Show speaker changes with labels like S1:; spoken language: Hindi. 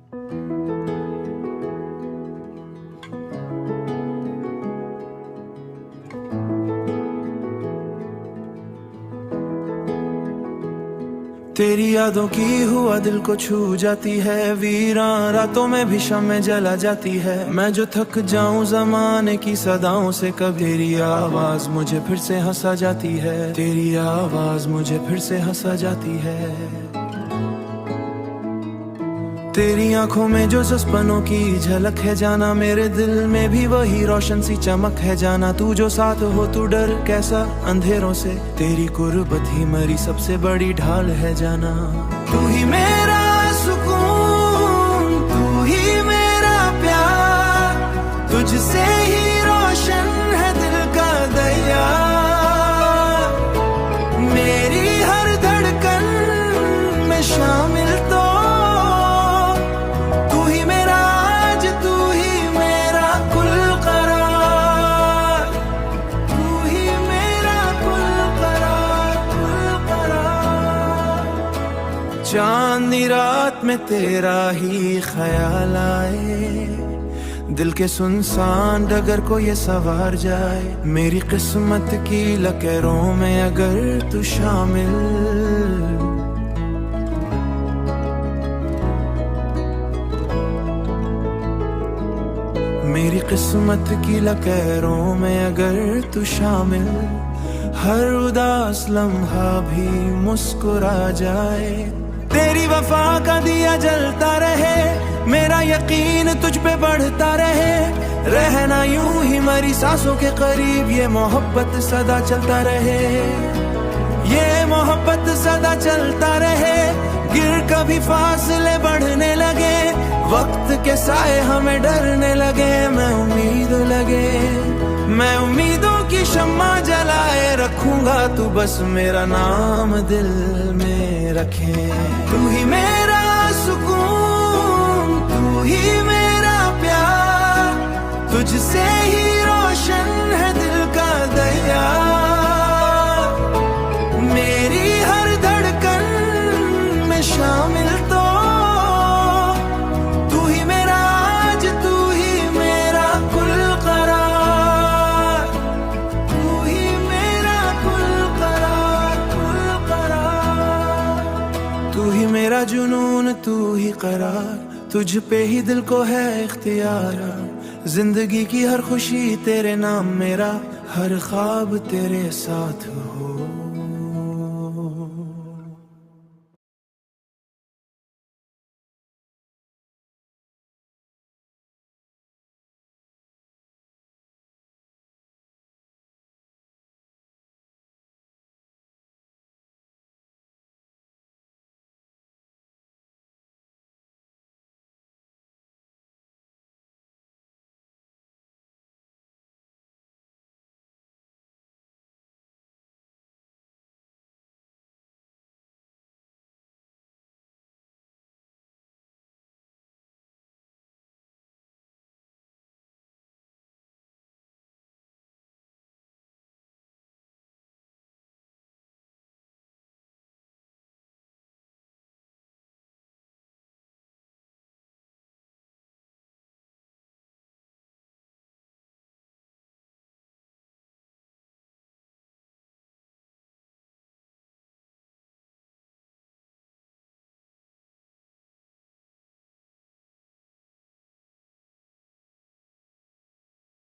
S1: तेरी यादों की हुआ दिल को छू जाती है, वीरान रातों में भी शम्में जला जाती है। मैं जो थक जाऊं जमाने की सदाओं से, कभी तेरी आवाज मुझे फिर से हंसा जाती है, तेरी आवाज मुझे फिर से हंसा जाती है। तेरी आंखों में जो जज्बानों की झलक है जाना, मेरे दिल में भी वही रोशन सी चमक है जाना। तू जो साथ हो तू डर कैसा अंधेरों से, तेरी कुर्बत ही मेरी सबसे बड़ी ढाल है जाना। तू ही मेरा सुकून, तू ही मेरा प्यार, तुझसे ही रोशन है दिल का दरिया। मेरी हर धड़कन में शामिल तो चांदनी रात में तेरा ही ख्याल आए, दिल के सुनसान डगर को ये सवार जाए। मेरी किस्मत की लकीरों में अगर तू शामिल, मेरी किस्मत की लकीरों में अगर तू शामिल, हर उदास लम्हा भी मुस्कुरा जाए। तेरी वफा का दिया जलता रहे, मेरा यकीन तुझ पे बढ़ता रहे। रहना यूं ही मेरी सांसों के करीब, ये मोहब्बत सदा चलता रहे, ये मोहब्बत सदा चलता रहे। गिर कभी फासले बढ़ने लगे, वक्त के साए हमें डरने लगे। मैं उम्मीदों की शम्मा जलाए रखूंगा, तू बस मेरा नाम दिल में रखे। तू ही मेरा सुकून, तू ही मेरा प्यार, तुझसे ही रोशन है दिल का दरिया। मेरी हर धड़कन में शामिल तो तू ही मेरा आज, तू ही मेरा कुल करार, तू ही मेरा कुल करार, कुल करार। तू ही मेरा जुनून, तू ही करार, तुझ पे ही दिल को है इख्तियार। जिंदगी की हर खुशी तेरे नाम मेरा, हर ख्वाब तेरे साथ हो।